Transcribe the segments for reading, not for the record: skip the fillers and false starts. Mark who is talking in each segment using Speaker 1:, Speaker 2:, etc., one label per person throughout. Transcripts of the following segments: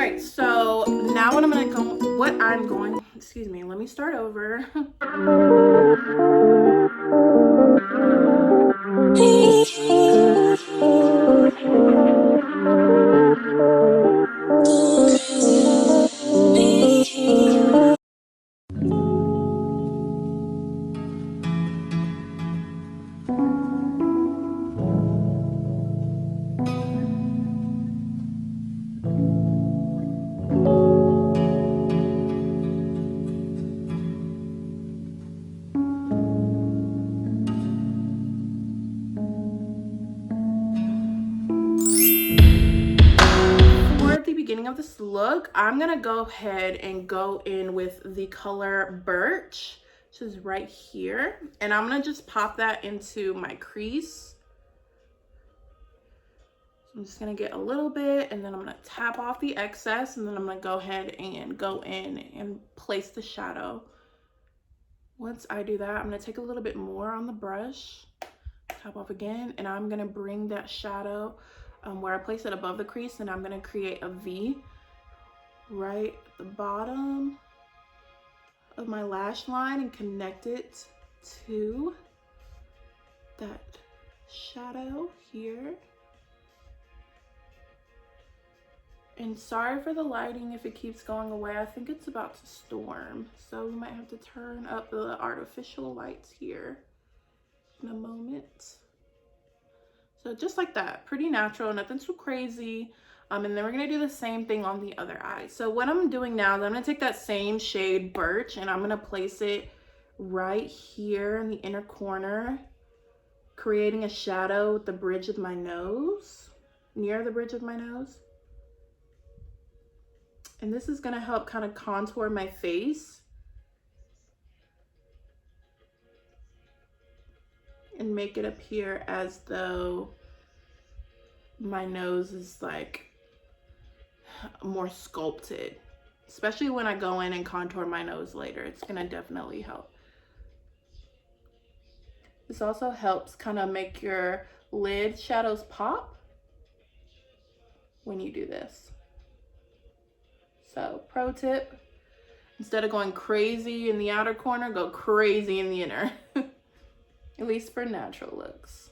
Speaker 1: right, so now excuse me, let me start over. Beginning of this look, I'm gonna go ahead and go in with the color Birch, which is right here, and I'm gonna just pop that into my crease. So I'm just gonna get a little bit, and then I'm gonna tap off the excess, and then I'm gonna go ahead and go in and place the shadow. Once I do that, I'm gonna take a little bit more on the brush, tap off again, and I'm gonna bring that shadow where I place it above the crease, and I'm gonna create a V right at the bottom of my lash line and connect it to that shadow here. And sorry for the lighting if it keeps going away. I think it's about to storm, so we might have to turn up the artificial lights here in a moment. So just like that, pretty natural, nothing too crazy. And then we're gonna do the same thing on the other eye. So what I'm doing now is I'm gonna take that same shade Birch and I'm gonna place it right here in the inner corner, creating a shadow with the bridge of my nose, near the bridge of my nose. And this is gonna help kind of contour my face and make it appear as though my nose is like more sculpted, especially when I go in and contour my nose later. It's gonna definitely help. This also helps kind of make your lid shadows pop when you do this. So pro tip, instead of going crazy in the outer corner, go crazy in the inner, at least for natural looks.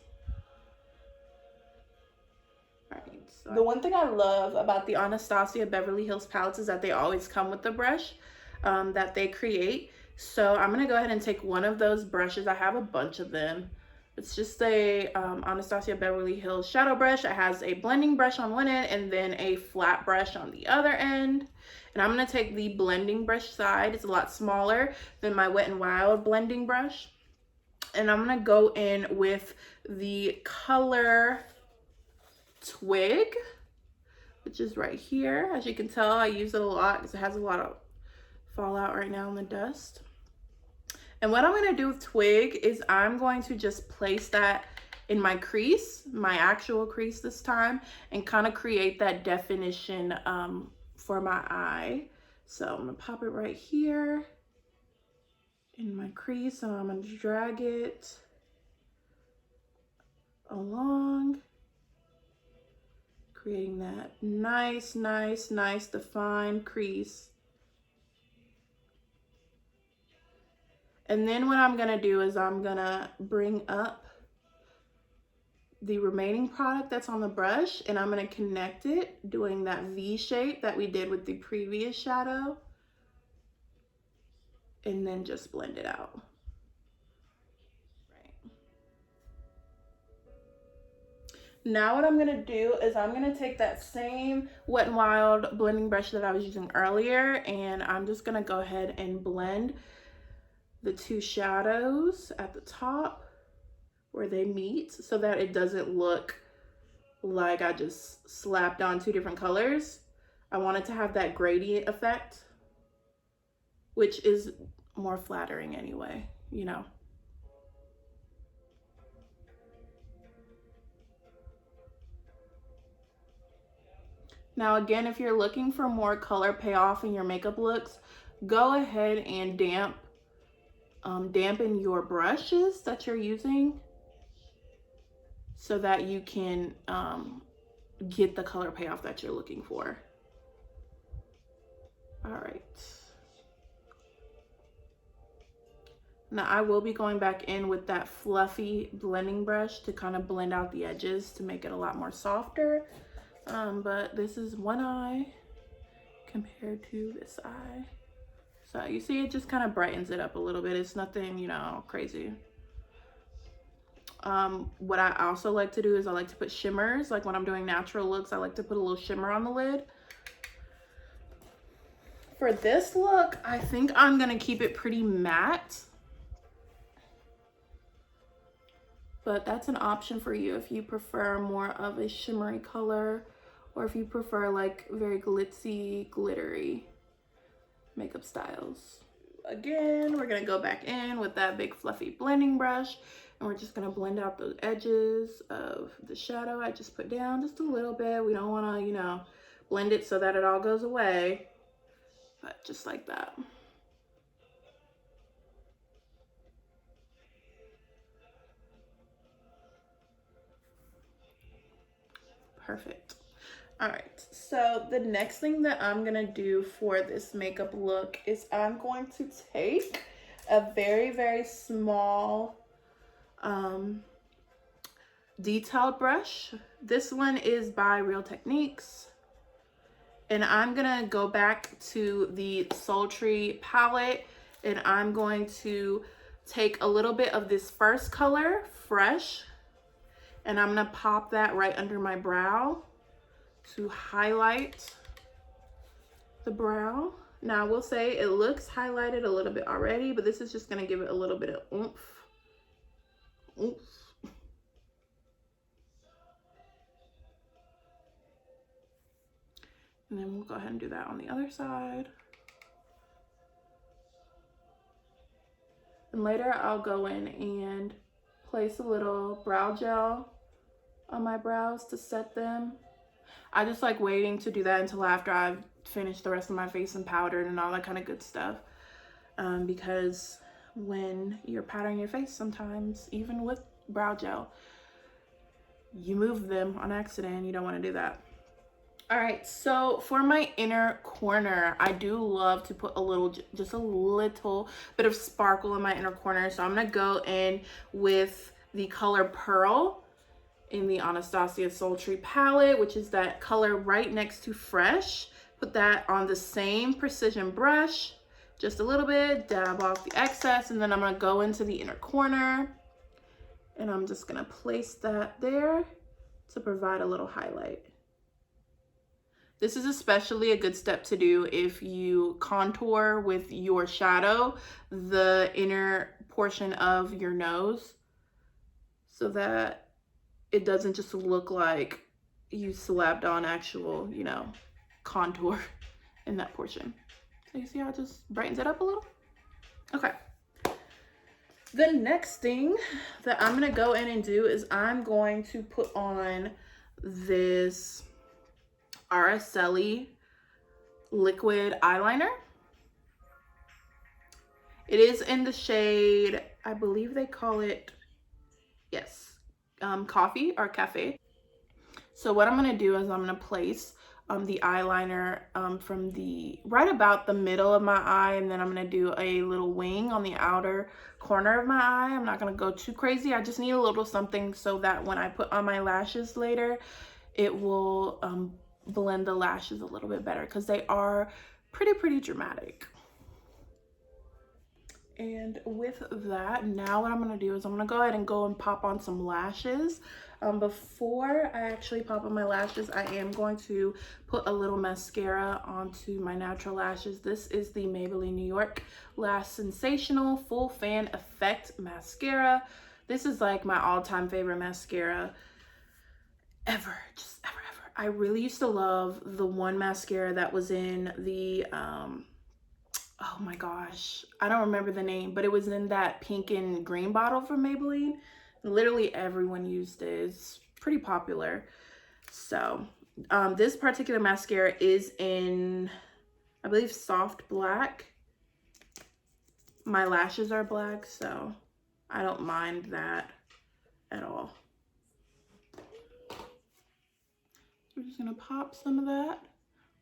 Speaker 1: The one thing I love about the Anastasia Beverly Hills palettes is that they always come with the brush that they create. So I'm gonna go ahead and take one of those brushes. I have a bunch of them. It's just a Anastasia Beverly Hills shadow brush. It has a blending brush on one end and then a flat brush on the other end. And I'm gonna take the blending brush side. It's a lot smaller than my Wet n Wild blending brush. And I'm gonna go in with the color Twig, which is right here. As you can tell, I use it a lot because it has a lot of fallout right now in the dust. And what I'm going to do with Twig is I'm going to just place that in my crease, my actual crease this time, and kind of create that definition for my eye. So I'm going to pop it right here in my crease, and I'm going to drag it along, creating that nice defined crease. And then what I'm gonna do is I'm gonna bring up the remaining product that's on the brush and I'm gonna connect it, doing that V shape that we did with the previous shadow, and then just blend it out. Now what I'm gonna do is I'm gonna take that same Wet n Wild blending brush that I was using earlier, and I'm just gonna go ahead and blend the two shadows at the top where they meet so that it doesn't look like I just slapped on two different colors. I want it to have that gradient effect, which is more flattering anyway, you know. Now again, if you're looking for more color payoff in your makeup looks, go ahead and dampen your brushes that you're using so that you can get the color payoff that you're looking for. All right. Now I will be going back in with that fluffy blending brush to kind of blend out the edges to make it a lot more softer. But this is one eye compared to this eye. So you see it just kind of brightens it up a little bit. It's nothing, you know, crazy. What I also like to do is I like to put shimmers. Like when I'm doing natural looks, I like to put a little shimmer on the lid. For this look, I think I'm gonna keep it pretty matte. But that's an option for you if you prefer more of a shimmery color, or if you prefer like very glitzy, glittery makeup styles. Again, we're gonna go back in with that big fluffy blending brush, and we're just gonna blend out those edges of the shadow I just put down just a little bit. We don't wanna, you know, blend it so that it all goes away, but just like that. Perfect. All right, so the next thing that I'm gonna do for this makeup look is I'm going to take a very, very small detailed brush. This one is by Real Techniques. And I'm gonna go back to the Sultry palette, and I'm going to take a little bit of this first color, Fresh, and I'm gonna pop that right under my brow to highlight the brow. Now I will say it looks highlighted a little bit already, but this is just gonna give it a little bit of oomph. Oomph. And then we'll go ahead and do that on the other side. And later I'll go in and place a little brow gel on my brows to set them. I just like waiting to do that until after I've finished the rest of my face and powdered and all that kind of good stuff. Because when you're powdering your face, sometimes even with brow gel, you move them on accident. You don't want to do that. All right, so for my inner corner, I do love to put a little, just a little bit of sparkle in my inner corner. So I'm gonna go in with the color Pearl in the Anastasia Sultry palette, which is that color right next to Fresh. Put that on the same precision brush, just a little bit, dab off the excess, and then I'm gonna go into the inner corner, and I'm just gonna place that there to provide a little highlight. This is especially a good step to do if you contour with your shadow, the inner portion of your nose, so that it doesn't just look like you slapped on actual, you know, contour in that portion. So you see how it just brightens it up a little? Okay. The next thing that I'm gonna go in and do is I'm going to put on this Araceli liquid eyeliner. It is in the shade, I believe they call it, yes, coffee or cafe. So what I'm gonna do is I'm gonna place the eyeliner from the right about the middle of my eye, and then I'm gonna do a little wing on the outer corner of my eye. I'm not gonna go too crazy. I just need a little something so that when I put on my lashes later, it will blend the lashes a little bit better, because they are pretty dramatic. And with that, now what I'm gonna do is I'm gonna go ahead and go and pop on some lashes. Before I actually pop on my lashes, I am going to put a little mascara onto my natural lashes. This is the Maybelline New York Lash Sensational Full Fan Effect Mascara. This is like my all-time favorite mascara ever, just ever. I really used to love the one mascara that was in the, oh my gosh, I don't remember the name, but it was in that pink and green bottle from Maybelline. Literally everyone used it. It's pretty popular. So this particular mascara is in, I believe, soft black. My lashes are black, so I don't mind that at all. We're just gonna pop some of that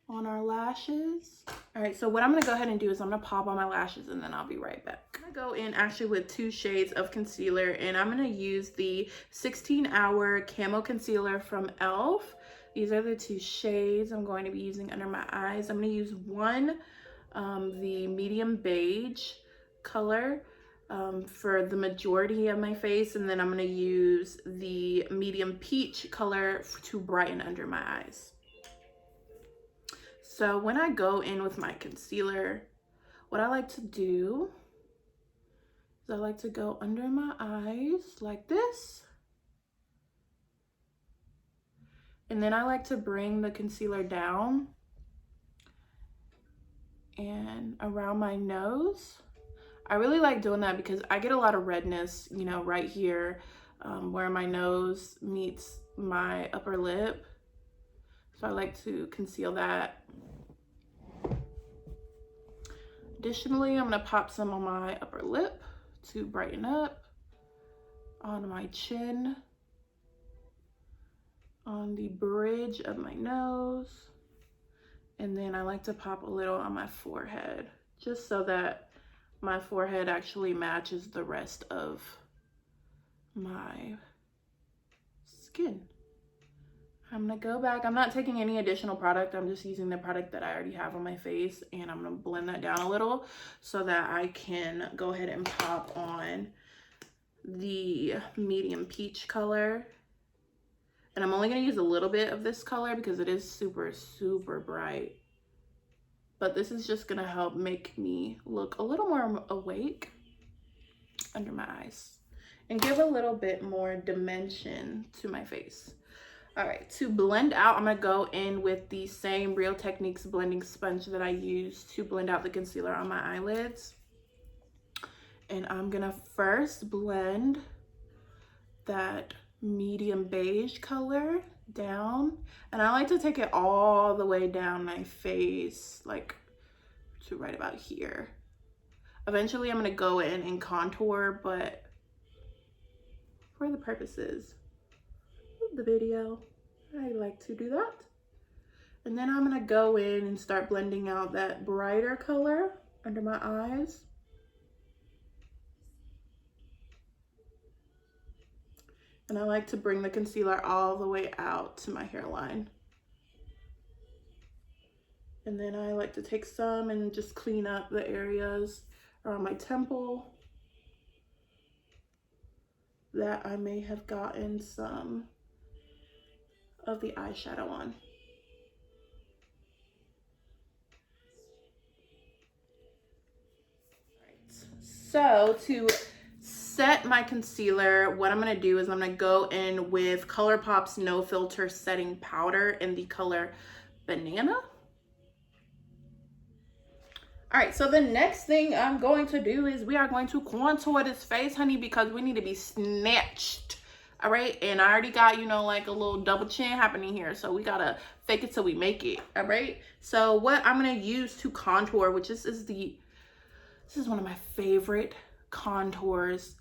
Speaker 1: on our lashes. All right, so what I'm gonna go ahead and do is I'm gonna pop on my lashes and then I'll be right back. I'm gonna go in actually with 2 shades of concealer, and I'm gonna use the 16-hour Camo Concealer from e.l.f. These are the 2 shades I'm going to be using under my eyes. I'm gonna use one, the medium beige color for the majority of my face, and then I'm gonna use the medium peach color to brighten under my eyes. So when I go in with my concealer, what I like to do is I like to go under my eyes like this. And then I like to bring the concealer down and around my nose. I really like doing that because I get a lot of redness, you know, right here where my nose meets my upper lip. So I like to conceal that. Additionally, I'm gonna pop some on my upper lip to brighten up, on my chin, on the bridge of my nose, and then I like to pop a little on my forehead, just so that my forehead actually matches the rest of my skin. I'm gonna go back. I'm not taking any additional product. I'm just using the product that I already have on my face, and I'm gonna blend that down a little so that I can go ahead and pop on the medium peach color. And I'm only gonna use a little bit of this color because it is super, super bright. But this is just gonna help make me look a little more awake under my eyes and give a little bit more dimension to my face. All right, to blend out, I'm gonna go in with the same Real Techniques blending sponge that I used to blend out the concealer on my eyelids. And I'm gonna first blend that medium beige color down. And I like to take it all the way down my face, like to right about here. Eventually I'm gonna go in and contour, but for the purposes of the video, I like to do that. And then I'm gonna go in and start blending out that brighter color under my eyes. And I like to bring the concealer all the way out to my hairline. And then I like to take some and just clean up the areas around my temple that I may have gotten some of the eyeshadow on. So to set my concealer, what I'm gonna do is I'm gonna go in with ColourPop's No Filter Setting Powder in the color Banana. All right, so the next thing I'm going to do is we are going to contour this face, honey, because we need to be snatched. All right, and I already got, you know, like a little double chin happening here, so we gotta fake it till we make it. All right, so what I'm gonna use to contour, which this is one of my favorite contours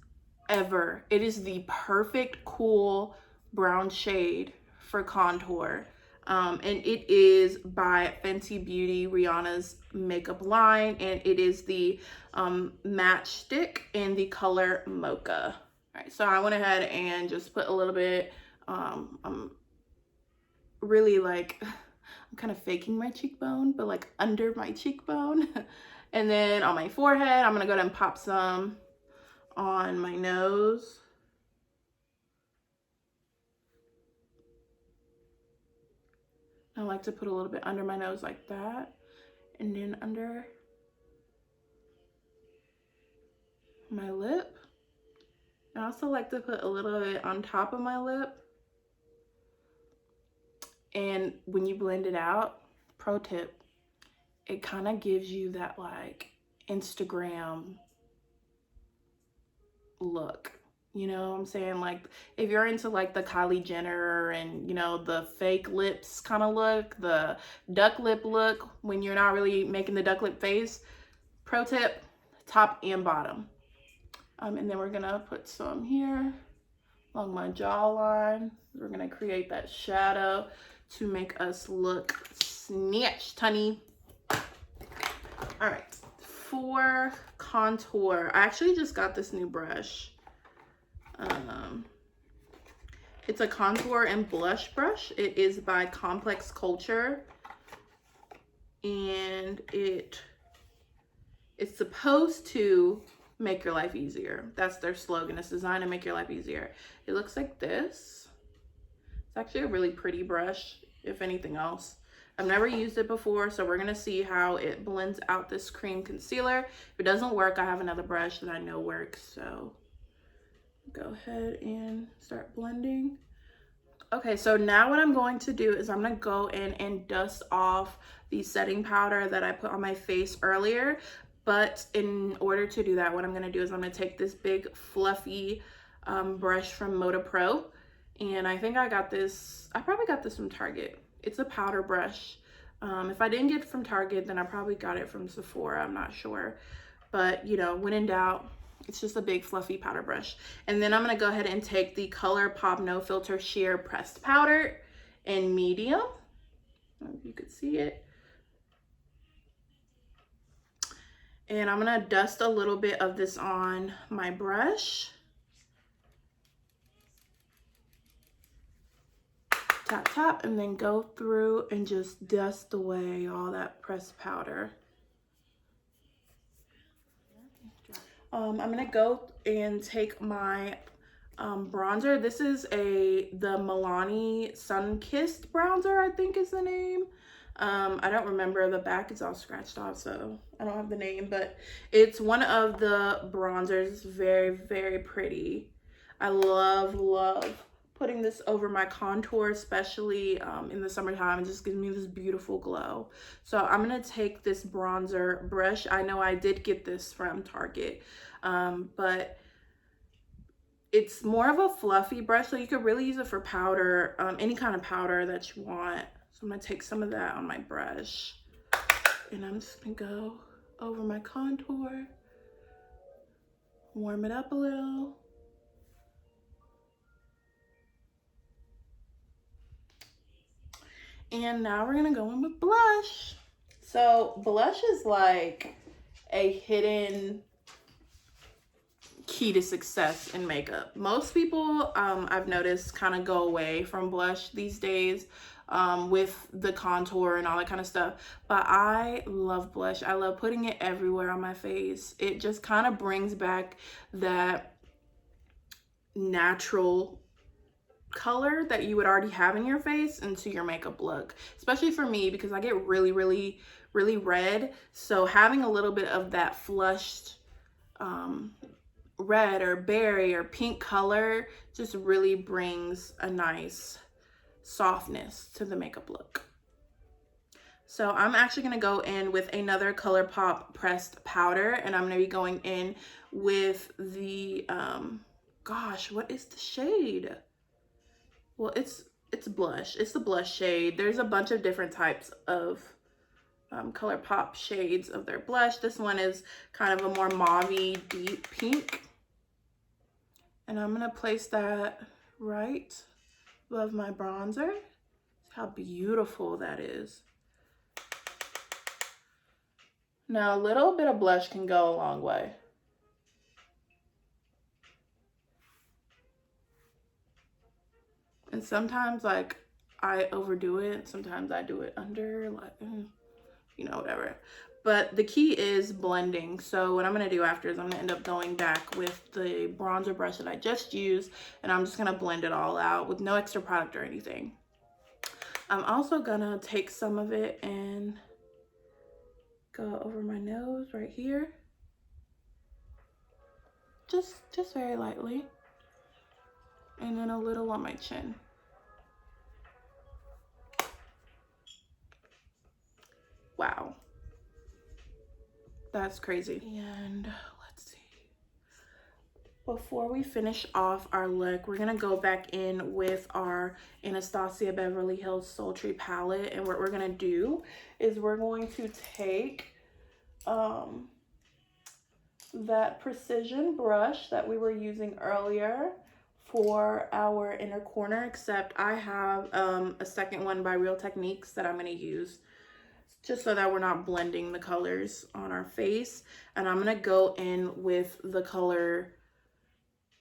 Speaker 1: ever. It is the perfect cool brown shade for contour. And it is by Fenty Beauty, Rihanna's makeup line, and it is the Match Stick in the color Mocha. All right, so I went ahead and just put a little bit, I'm really like, I'm kind of faking my cheekbone, but like under my cheekbone. And then on my forehead, I'm gonna go ahead and pop some on my nose. I like to put a little bit under my nose like that, and then under my lip. I also like to put a little bit on top of my lip. And when you blend it out, pro tip, it kind of gives you that like Instagram look. You know what I'm saying? Like if you're into like the Kylie Jenner and, you know, the fake lips kind of look, the duck lip look when you're not really making the duck lip face, pro tip, top and bottom. And then we're gonna put some here along my jawline. We're gonna create that shadow to make us look snatched, honey. All right, for contour, I actually just got this new brush. It's a contour and blush brush. It is by Complex Culture, and it's supposed to make your life easier. That's their slogan. It's designed to make your life easier. It looks like this. It's actually a really pretty brush, if anything else. I've never used it before, so we're gonna see how it blends out this cream concealer. If it doesn't work, I have another brush that I know works, so go ahead and start blending. Okay, so now what I'm going to do is I'm gonna go in and dust off the setting powder that I put on my face earlier. But in order to do that, what I'm gonna do is I'm gonna take this big fluffy brush from Moda Pro. And I think I probably got this from Target. It's a powder brush. If I didn't get it from Target, then I probably got it from Sephora, I'm not sure. But you know, when in doubt, it's just a big fluffy powder brush. And then I'm gonna go ahead and take the ColourPop No Filter Sheer Pressed Powder in medium. I don't know if you could see it. And I'm gonna dust a little bit of this on my brush. Tap, tap, and then go through and just dust away all that pressed powder. I'm gonna go and take my bronzer. This is the Milani Sun-Kissed bronzer, I think is the name. I don't remember. The back is all scratched off, so I don't have the name, but it's one of the bronzers. It's very, very pretty. I love putting this over my contour, especially in the summertime. It just gives me this beautiful glow. So I'm gonna take this bronzer brush. I know I did get this from Target, but it's more of a fluffy brush, so you could really use it for powder, any kind of powder that you want. So I'm gonna take some of that on my brush, and I'm just gonna go over my contour, warm it up a little. And now we're gonna go in with blush. So blush is like a hidden key to success in makeup. Most people, I've noticed, kind of go away from blush these days with the contour and all that kind of stuff. But I love blush. I love putting it everywhere on my face. It just kind of brings back that natural color that you would already have in your face into your makeup look, especially for me because I get really red. So having a little bit of that flushed red or berry or pink color just really brings a nice softness to the makeup look. So I'm actually going to go in with another ColourPop pressed powder, and I'm going to be going in with the gosh, what is the shade? Well, it's blush. It's the blush shade. There's a bunch of different types of ColourPop shades of their blush. This one is kind of a more mauve-y deep pink. And I'm gonna place that right above my bronzer. See how beautiful that is. Now, a little bit of blush can go a long way. And sometimes, like, I overdo it. Sometimes I do it under, like, you know, whatever. But the key is blending. So what I'm going to do after is I'm going to end up going back with the bronzer brush that I just used. And I'm just going to blend it all out with no extra product or anything. I'm also going to take some of it and go over my nose right here. Just very lightly. And then a little on my chin. Wow. That's crazy. And let's see. Before we finish off our look, we're gonna go back in with our Anastasia Beverly Hills Sultry palette. And what we're gonna do is we're going to take that precision brush that we were using earlier for our inner corner, except I have a second one by Real Techniques that I'm going to use just so that we're not blending the colors on our face. And I'm gonna go in with the color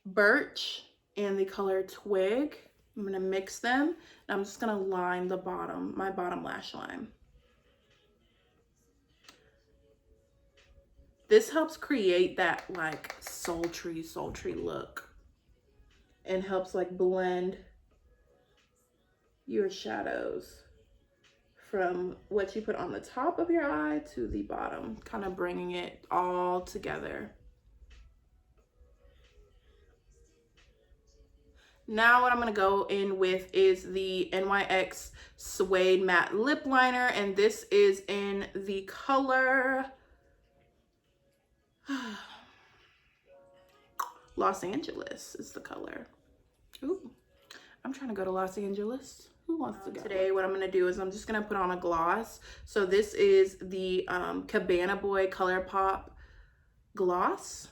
Speaker 1: Birch and the color Twig. I'm gonna mix them, and I'm just gonna line the bottom, my bottom lash line. This helps create that like sultry look and helps like blend your shadows from what you put on the top of your eye to the bottom, kind of bringing it all together. Now what I'm going to go in with is the NYX Suede Matte Lip Liner, and this is in the color Los Angeles is the color. Ooh, I'm trying to go to Los Angeles. Who wants to go? Today what I'm going to do is I'm just going to put on a gloss. So this is the Cabana Boy ColourPop gloss.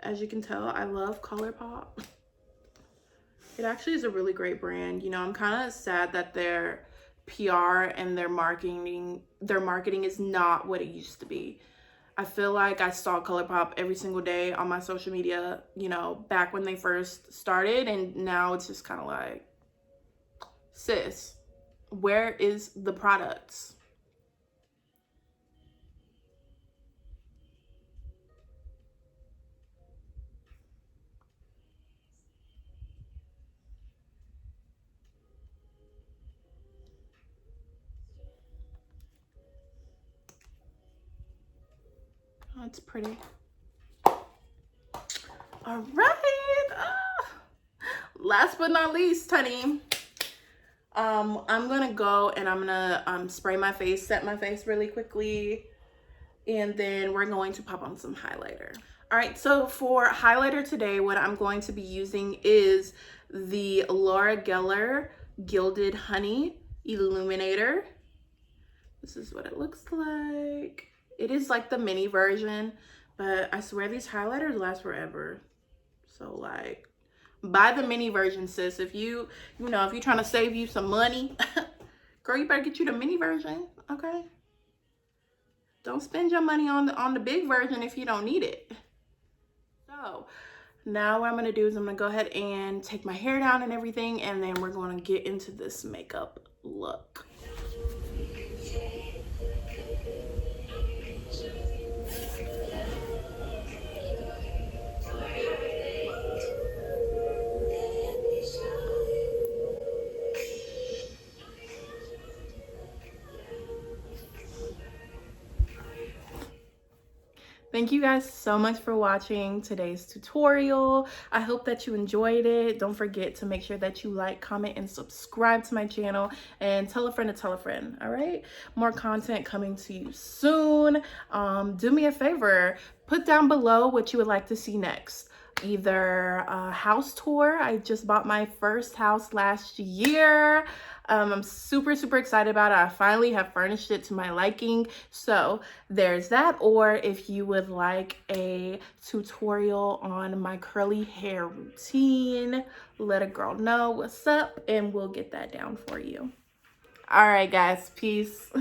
Speaker 1: As you can tell, I love ColourPop. It actually is a really great brand. You know, I'm kind of sad that their PR and their marketing is not what it used to be. I feel like I saw ColourPop every single day on my social media, you know, back when they first started, and now it's just kind of like, sis, where is the products? Oh, it's pretty. All right. Last but not least, honey. I'm gonna go and I'm gonna spray my face, set my face really quickly, and then we're going to pop on some highlighter. All right, so for highlighter today, what I'm going to be using is the Laura Geller Gilded Honey Illuminator. This is what it looks like. It is like the mini version, but I swear these highlighters last forever. So like, buy the mini version, sis. If you know, if you're trying to save you some money, girl, you better get you the mini version, okay? Don't spend your money on the big version if you don't need it. So now what I'm gonna do is I'm gonna go ahead and take my hair down and everything, and then we're gonna get into this makeup look. Thank you guys so much for watching today's tutorial. I hope that you enjoyed it. Don't forget to make sure that you like, comment, and subscribe to my channel, and tell a friend to tell a friend, all right? More content coming to you soon. Do me a favor, put down below what you would like to see next. Either a house tour. I just bought my first house last year. I'm super excited about it. I finally have furnished it to my liking. So there's that. Or if you would like a tutorial on my curly hair routine, let a girl know what's up and we'll get that down for you. All right, guys. Peace.